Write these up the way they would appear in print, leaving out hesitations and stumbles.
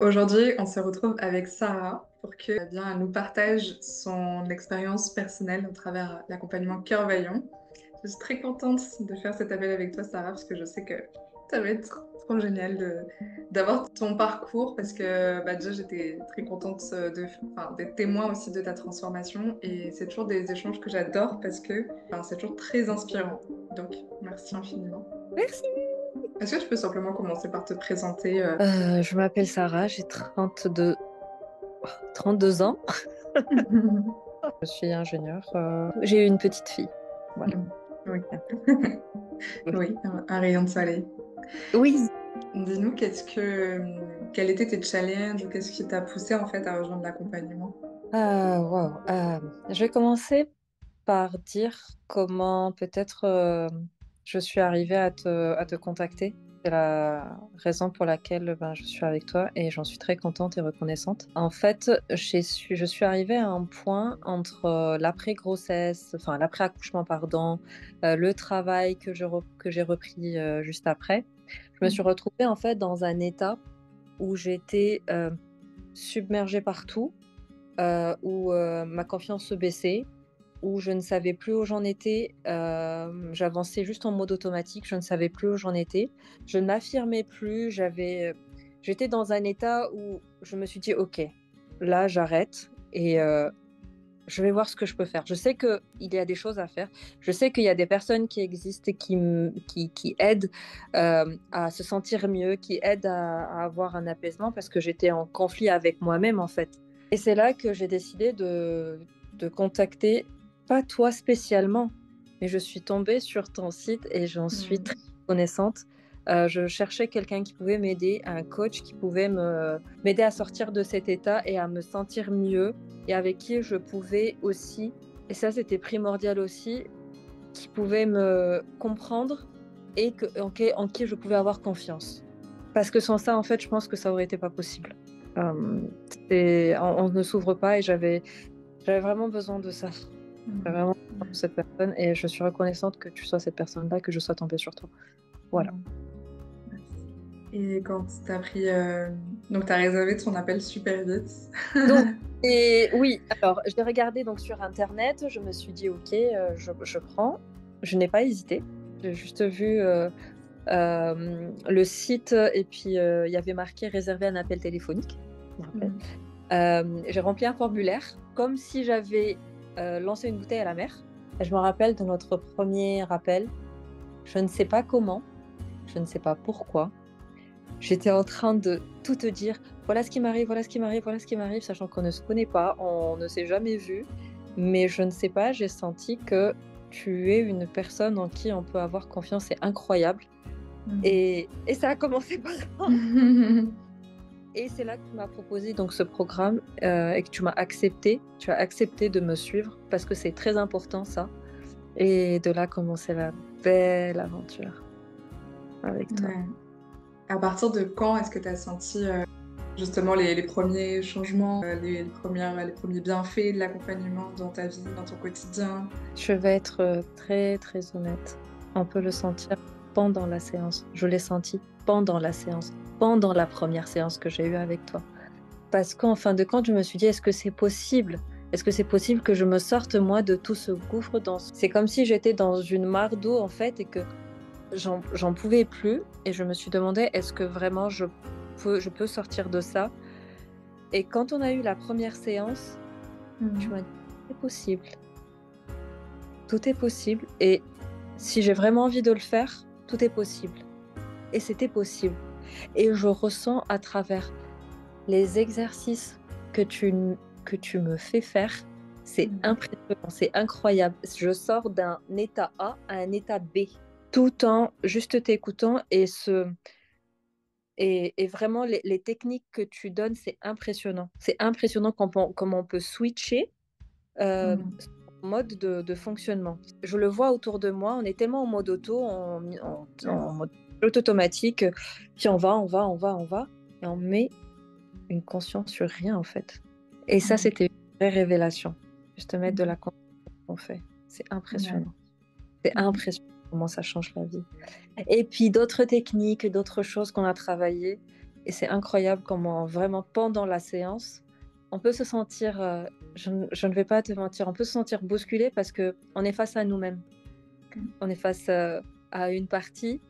Aujourd'hui, on se retrouve avec Sarah pour que, eh bien, elle nous partage son expérience personnelle au travers l'accompagnement Cœur Vaillant. Je suis très contente de faire cet appel avec toi, Sarah, parce que je sais que ça va être trop génial d'avoir ton parcours, parce que déjà, j'étais très contente d'être témoin aussi de ta transformation, et c'est toujours des échanges que j'adore, parce que c'est toujours très inspirant. Donc, merci infiniment. Merci. Est-ce que tu peux simplement commencer par te présenter Je m'appelle Sarah, j'ai 32 ans. Je suis ingénieure. J'ai une petite fille. Voilà. Oui. Oui, un rayon de soleil. Oui. Dis-nous, quels étaient tes challenges ou qu'est-ce qui t'a poussé en fait à rejoindre l'accompagnement? Wow. Je vais commencer par dire comment peut-être je suis arrivée à te contacter. C'est la raison pour laquelle je suis avec toi et j'en suis très contente et reconnaissante. En fait, je suis arrivée à un point entre l'après-grossesse, enfin l'après-accouchement, pardon, le travail que j'ai repris juste après. Je me suis Mhm. retrouvée en fait dans un état où j'étais submergée partout, où ma confiance se baissait, où je ne savais plus où j'en étais. J'avançais juste en mode automatique, je ne savais plus où j'en étais. Je ne m'affirmais plus. J'étais dans un état où je me suis dit, OK, là, j'arrête et je vais voir ce que je peux faire. Je sais qu'il y a des choses à faire. Je sais qu'il y a des personnes qui existent et qui aident à se sentir mieux, qui aident à avoir un apaisement parce que j'étais en conflit avec moi-même, en fait. Et c'est là que j'ai décidé de contacter, pas toi spécialement, mais je suis tombée sur ton site et j'en suis très Mhm. reconnaissante. Je cherchais quelqu'un qui pouvait m'aider, un coach qui pouvait m'aider à sortir de cet état et à me sentir mieux et avec qui je pouvais aussi, et ça c'était primordial aussi, qui pouvait me comprendre et en qui je pouvais avoir confiance. Parce que sans ça, en fait, je pense que ça aurait été pas possible. Euh, on ne s'ouvre pas et j'avais vraiment besoin de ça. J'avais Mhm. vraiment besoin de cette personne et je suis reconnaissante que tu sois cette personne-là, que je sois tombée sur toi. Voilà. Mhm. Et quand t'as pris, donc t'as réservé ton appel super vite. Donc, et oui, alors j'ai regardé donc sur Internet, je me suis dit ok, je prends. Je n'ai pas hésité. J'ai juste vu le site et puis il y avait marqué réserver un appel téléphonique. Je me rappelle. Mhm. J'ai rempli un formulaire comme si j'avais lancé une bouteille à la mer. Et je me rappelle de notre premier appel. Je ne sais pas comment, je ne sais pas pourquoi. J'étais en train de tout te dire. Voilà ce qui m'arrive, voilà ce qui m'arrive, voilà ce qui m'arrive, sachant qu'on ne se connaît pas, on ne s'est jamais vu. Mais je ne sais pas, j'ai senti que tu es une personne en qui on peut avoir confiance, c'est incroyable. Et ça a commencé par là. Mhm. Et c'est là que tu m'as proposé donc ce programme et que tu m'as accepté. Tu as accepté de me suivre parce que c'est très important ça. Et de là commencer la belle aventure avec toi. Ouais. À partir de quand est-ce que tu as senti justement les premiers changements, les premiers bienfaits de l'accompagnement dans ta vie, dans ton quotidien? Je vais être très très honnête. On peut le sentir pendant la séance. Je l'ai senti pendant la séance, pendant la première séance que j'ai eue avec toi. Parce qu'en fin de compte, je me suis dit, est-ce que c'est possible? Est-ce que c'est possible que je me sorte moi de tout ce gouffre C'est comme si j'étais dans une mare d'eau en fait et que j'en pouvais plus. Et je me suis demandé, est-ce que vraiment je peux sortir de ça? Et quand on a eu la première séance, tu m'as Mhm. dit, c'est possible. Tout est possible. Et si j'ai vraiment envie de le faire, tout est possible. Et c'était possible. Et je ressens à travers les exercices que que tu me fais faire, c'est Mhm. impressionnant, c'est incroyable. Je sors d'un état A à un état B, tout en juste t'écoutant et vraiment les techniques que tu donnes, c'est impressionnant. C'est impressionnant comment on peut switcher Mhm. son mode de fonctionnement. Je le vois autour de moi, on est tellement en mode auto, en Yes. mode pilote automatique, puis on va, et on met une conscience sur rien en fait. Et ça, Mhm. c'était une vraie révélation. Juste mettre de la Mhm. conscience qu'on fait. C'est Ouais. impressionnant. C'est Mhm. impressionnant comment ça change la vie. Et puis d'autres techniques, d'autres choses qu'on a travaillées. Et c'est incroyable comment vraiment pendant la séance, on peut se sentir, je ne vais pas te mentir, on peut se sentir bousculé parce qu'on est face à nous-mêmes. On est face à une partie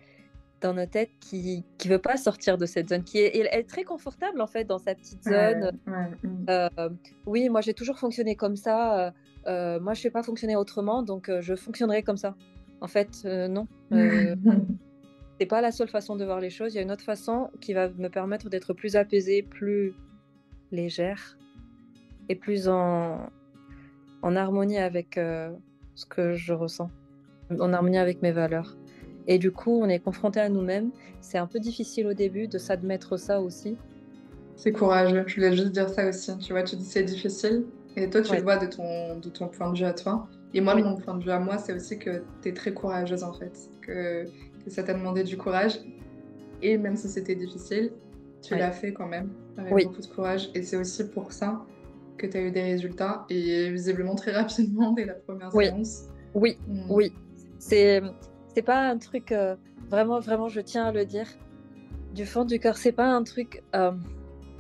dans nos têtes qui veut pas sortir de cette zone, elle est très confortable en fait dans sa petite Ouais, zone. ouais. Euh, oui, moi j'ai toujours fonctionné comme ça. Moi je sais pas fonctionner autrement, donc je fonctionnerai comme ça. En fait, non. C'est pas la seule façon de voir les choses. Il y a une autre façon qui va me permettre d'être plus apaisée, plus légère et plus en harmonie avec ce que je ressens, en harmonie avec mes valeurs. Et du coup, on est confronté à nous-mêmes. C'est un peu difficile au début de s'admettre ça aussi. C'est courageux. Je voulais juste dire ça aussi. Tu vois, tu dis c'est difficile. Et toi, tu le Ouais. vois de ton point de vue à toi. Et moi, de Oui, mon point de vue à moi, c'est aussi que tu es très courageuse en fait. Que ça t'a demandé du courage. Et même si c'était difficile, tu ouais. l'as fait quand même avec Oui, beaucoup de courage. Et c'est aussi pour ça que tu as eu des résultats. Et visiblement très rapidement dès la première oui, séance. oui, Mm. oui. C'est, c'est pas un truc, vraiment, vraiment, je tiens à le dire, du fond du cœur, c'est pas un truc,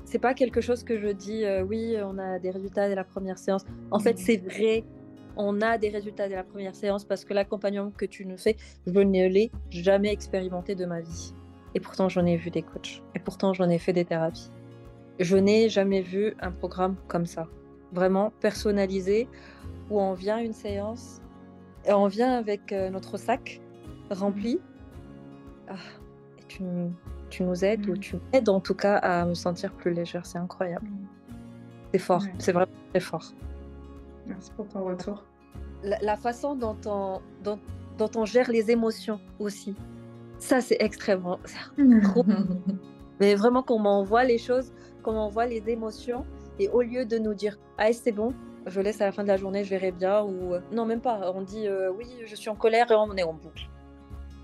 c'est pas quelque chose que je dis, oui, on a des résultats dès la première séance. En fait, Mm. c'est vrai, on a des résultats dès la première séance parce que l'accompagnement que tu nous fais, je ne l'ai jamais expérimenté de ma vie. Et pourtant, j'en ai vu des coachs. Et pourtant, j'en ai fait des thérapies. Je n'ai jamais vu un programme comme ça, vraiment personnalisé, où on vient à une séance, et on vient avec notre sac rempli, ah, et tu nous aides, ou Mm. tu m'aides en tout cas à me sentir plus légère. C'est incroyable. Mm. C'est fort, Ouais. c'est vraiment très fort. Merci pour ton retour. La façon dont on gère les émotions aussi, ça c'est extrêmement, c'est trop. Mais vraiment, comment on voit les choses, comment on voit les émotions, et au lieu de nous dire ah c'est bon, je laisse à la fin de la journée, je verrai bien, ou non même pas, on dit oui je suis en colère, et on est en boucle.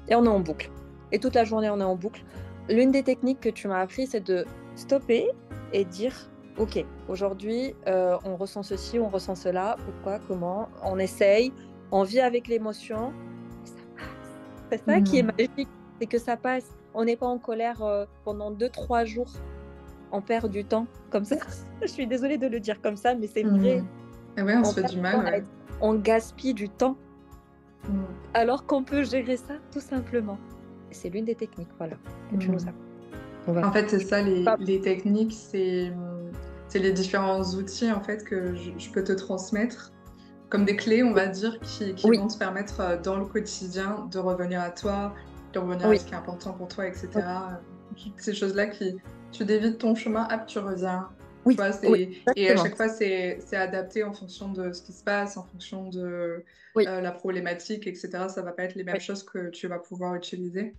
Et on est en boucle. Et toute la journée on est en boucle. L'une des techniques que tu m'as appris, c'est de stopper et dire ok, aujourd'hui on ressent ceci, on ressent cela, pourquoi, comment, on essaye, on vit avec l'émotion, et ça passe. C'est ça qui est Mm. magique, c'est que ça passe. On n'est pas en colère pendant 2-3 jours. On perd du temps comme ça. Je suis désolée de le dire comme ça, mais c'est vrai. Mm. Et ouais, on On se fait perd du du mal, temps ouais. on gaspille du temps Mm. alors qu'on peut gérer ça tout simplement. Et c'est l'une des techniques, voilà, que tu nous Mm. as. Voilà. En fait, c'est ça, Pas- les techniques, c'est les différents outils en fait que je peux te transmettre comme des clés, on va dire, qui Oui, vont te permettre dans le quotidien de revenir à toi, de revenir à oui, ce qui est important pour toi, oui, etc. Toutes ces choses-là qui, tu dévies ton chemin, hop, tu reviens. Tu oui, vois, oui, et à exactement. chaque fois, c'est adapté en fonction de ce qui se passe, en fonction de Oui, la problématique, etc. Ça va pas être les mêmes oui, choses que tu vas pouvoir utiliser.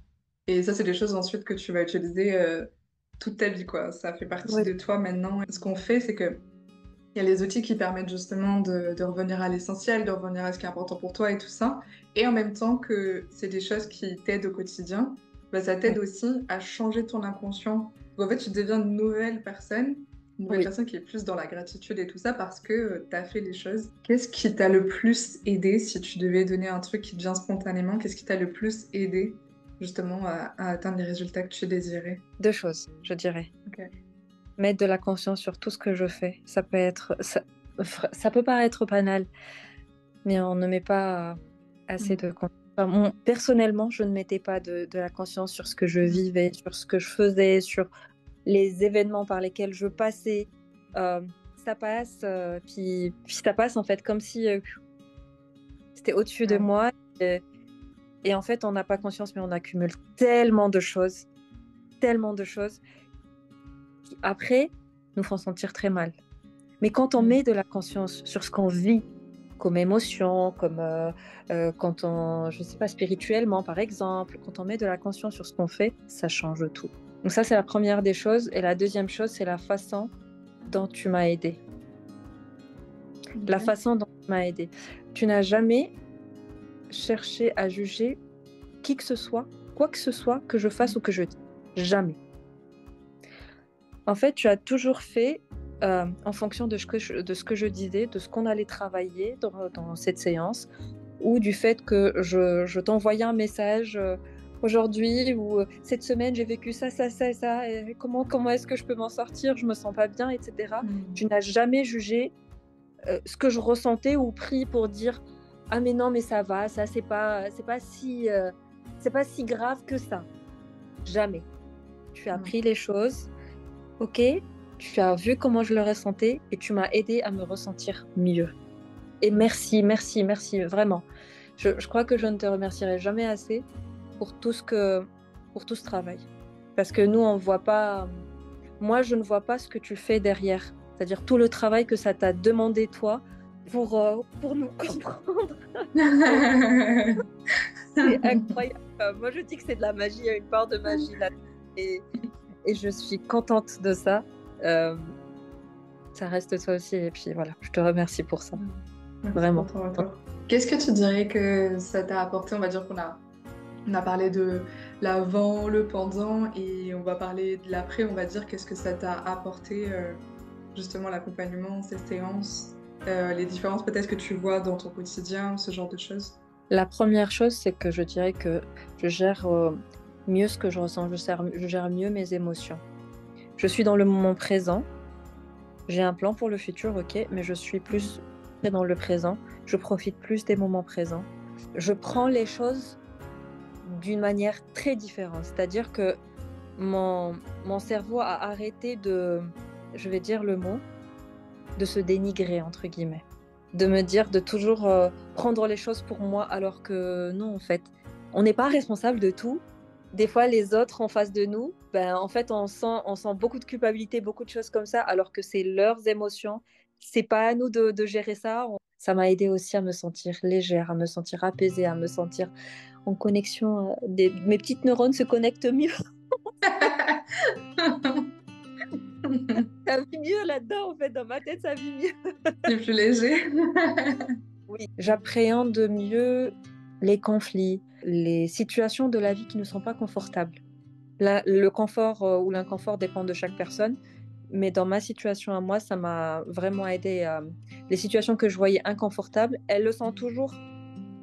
Et ça, c'est des choses ensuite que tu vas utiliser toute ta vie, quoi. Ça fait partie oui, de toi maintenant. Et ce qu'on fait, c'est que il y a les outils qui permettent justement de revenir à l'essentiel, de revenir à ce qui est important pour toi et tout ça. Et en même temps que c'est des choses qui t'aident au quotidien, bah, ça oui, t'aide aussi à changer ton inconscient. Donc, en fait, tu deviens une nouvelle oui. personne qui est plus dans la gratitude et tout ça parce que tu as fait les choses. Qu'est-ce qui t'a le plus aidé si tu devais donner un truc qui te vient spontanément? Qu'est-ce qui t'a le plus aidé justement à atteindre les résultats que tu désirais? Deux choses, je dirais. Ok. Mettre de la conscience sur tout ce que je fais. Ça peut paraître banal, mais on ne met pas assez Mm. de conscience. Enfin, personnellement, je ne mettais pas de la conscience sur ce que je vivais, sur ce que je faisais, sur les événements par lesquels je passais. Euh, Ça passe, puis ça passe en fait comme si c'était au-dessus de Ouais. moi. Et, et en fait, on n'a pas conscience, mais on accumule tellement de choses qui après nous font sentir très mal. Mais quand on Mm. met de la conscience sur ce qu'on vit, comme émotion, comme quand on, je sais pas, spirituellement par exemple, quand on met de la conscience sur ce qu'on fait, ça change tout. Donc ça, c'est la première des choses. Et la deuxième chose, c'est la façon dont tu m'as aidé. La Ok. façon dont tu m'as aidé. Tu n'as jamais cherché à juger qui que ce soit, quoi que ce soit que je fasse ou que je dise. Jamais. En fait, tu as toujours fait en fonction de ce que je disais, de ce qu'on allait travailler dans cette séance, ou du fait que je t'envoyais un message aujourd'hui ou cette semaine j'ai vécu ça, ça, ça et ça, et comment est-ce que je peux m'en sortir? Je me sens pas bien, etc. Tu n'as jamais jugé ce que je ressentais ou pris pour dire ah mais non mais ça va, ça c'est pas si grave que ça. Jamais. Tu as pris les choses, ok, tu as vu comment je le ressentais et tu m'as aidé à me ressentir mieux. Et merci, merci, merci, vraiment. Je crois que je ne te remercierai jamais assez pour tout ce travail. Parce que nous, on voit pas. Moi, je ne vois pas ce que tu fais derrière. C'est-à-dire tout le travail que ça t'a demandé, toi, pour nous comprendre. C'est incroyable. Moi, je dis que c'est de la magie. Il y a une part de magie là. Et je suis contente de ça. Ça reste toi aussi. Et puis voilà, je te remercie pour ça. Merci Vraiment. pour toi. Qu'est-ce que tu dirais que ça t'a apporté? On va dire on a parlé de l'avant, le pendant, et on va parler de l'après. On va dire qu'est-ce que ça t'a apporté, justement, l'accompagnement, ces séances, les différences peut-être que tu vois dans ton quotidien, ce genre de choses. La première chose, c'est que je dirais que je gère mieux ce que je ressens. Je gère mieux mes émotions. Je suis dans le moment présent. J'ai un plan pour le futur, ok, mais je suis plus dans le présent. Je profite plus des moments présents. Je prends les choses d'une manière très différente. C'est-à-dire que mon cerveau a arrêté de, je vais dire le mot, de se dénigrer, entre guillemets. De me dire de toujours prendre les choses pour moi, alors que non, en fait, on n'est pas responsable de tout. Des fois, les autres en face de nous, ben, en fait, on sent beaucoup de culpabilité, beaucoup de choses comme ça, alors que c'est leurs émotions. C'est pas à nous de gérer ça. Ça m'a aidé aussi à me sentir légère, à me sentir apaisée, à me sentir en connexion. Mes petites neurones se connectent mieux. Ça vit mieux là-dedans, en fait, dans ma tête, ça vit mieux. C'est plus léger. Oui, j'appréhende mieux les conflits, les situations de la vie qui ne sont pas confortables. Le confort ou l'inconfort dépend de chaque personne, mais dans ma situation à moi, ça m'a vraiment aidé. Les situations que je voyais inconfortables, elles le sont toujours,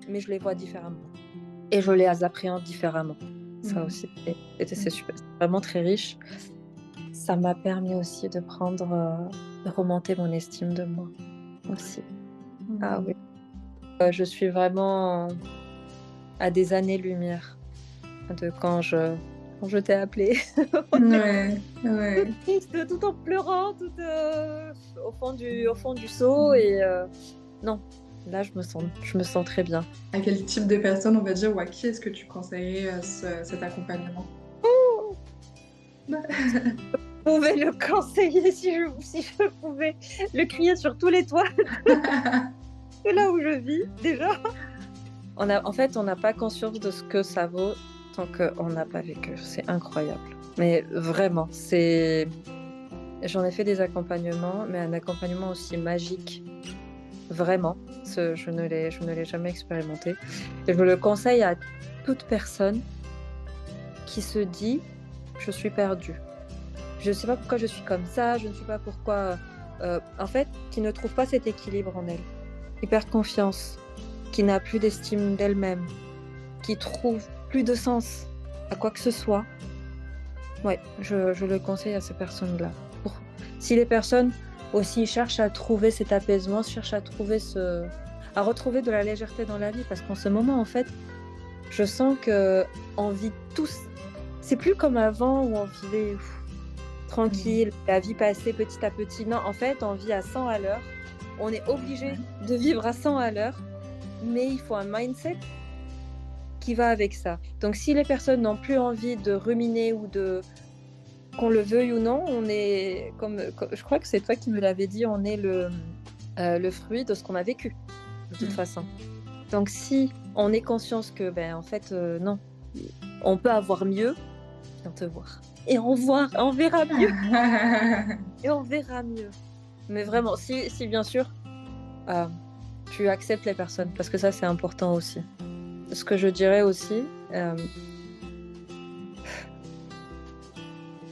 mais je les vois différemment. Et je les appréhende différemment. Ça aussi, c'est super, c'est vraiment très riche. Ça m'a permis aussi de remonter mon estime de moi aussi. Ah oui. Je suis vraiment à des années-lumière de quand je t'ai appelée. Ouais, ouais. Toute triste, tout en pleurant, tout au fond du seau. Et non, là, je me sens très bien. À quel type de personne, on va dire, ou à qui est-ce que tu conseillerais cet accompagnement? Je pouvais le conseiller si je pouvais le crier sur tous les toits. C'est là où je vis, déjà. En fait, on n'a pas conscience de ce que ça vaut tant qu'on n'a pas vécu. C'est incroyable. Mais vraiment, j'en ai fait des accompagnements, mais un accompagnement aussi magique. Vraiment. Je ne l'ai jamais expérimenté. Et je le conseille à toute personne qui se dit « je suis perdue ». Je ne sais pas pourquoi je suis comme ça, je ne sais pas pourquoi... en fait, qui ne trouve pas cet équilibre en elle. Qui perd confiance, qui n'a plus d'estime d'elle-même, qui trouve plus de sens à quoi que ce soit. Ouais, je le conseille à ces personnes-là. Si les personnes aussi cherchent à trouver cet apaisement, cherchent à retrouver de la légèreté dans la vie, parce qu'en ce moment, en fait, je sens qu'on vit tous... C'est plus comme avant où on vivait tranquille, la vie passait petit à petit. Non, en fait, on vit à 100 à l'heure. On est obligé de vivre à 100 à l'heure, mais il faut un mindset qui va avec ça. Donc, si les personnes n'ont plus envie de ruminer ou qu'on le veuille ou non, on est, comme je crois que c'est toi qui me l'avais dit, on est le fruit de ce qu'on a vécu, de toute façon. Donc, si on est conscience que, en fait, non, on peut avoir mieux, viens te voir. Et on verra mieux. Et on verra mieux. Mais vraiment, si bien sûr, tu acceptes les personnes, parce que ça, c'est important aussi. Ce que je dirais aussi,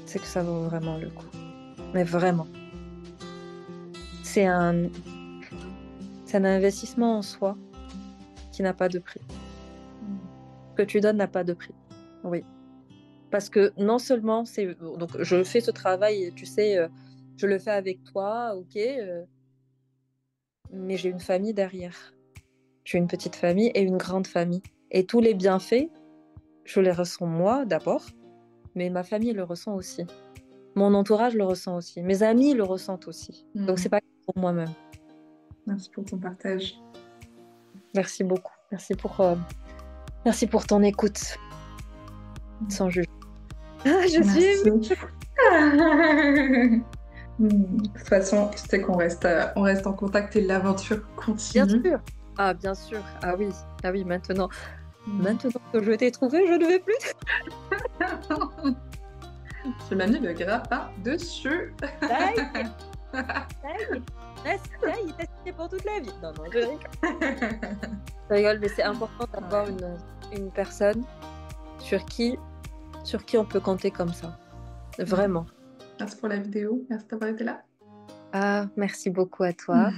c'est que ça vaut vraiment le coup. Mais vraiment. C'est un investissement en soi qui n'a pas de prix. Ce que tu donnes n'a pas de prix. Oui. Parce que non seulement c'est donc je fais ce travail, tu sais, je le fais avec toi, OK, mais j'ai une famille derrière. J'ai une petite famille et une grande famille et tous les bienfaits, je les ressens moi d'abord, mais ma famille le ressent aussi. Mon entourage le ressent aussi. Mes amis le ressentent aussi. Donc c'est Mm. pas que pour moi-même. Merci pour ton partage. Merci beaucoup. Merci pour ton écoute sans jugement. Ah, je suis émue. Merci. De toute façon, tu sais on reste en contact et l'aventure Bien continue. sûr. Ah, bien sûr. Ah oui. Ah oui, maintenant. Mm. Maintenant que je t'ai trouvé, je ne vais plus. Tu m'as mis le grappin dessus. Ça y est, ça y est. Ça y est, t'as signé pour toute la vie. Non, non, je rigole. Je rigole, mais c'est important d'avoir Ouais. une personne sur qui, sur qui on peut compter comme ça. Mm. Vraiment. Merci pour la vidéo. Merci d'avoir été là. Ah, merci beaucoup à toi.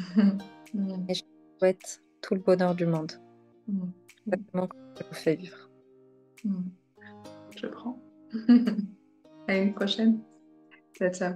Mm. Et je te souhaite tout le bonheur du monde. Mm. Exactement comme je vous fais vivre. Mm. Je prends. À une prochaine. Ciao, ciao.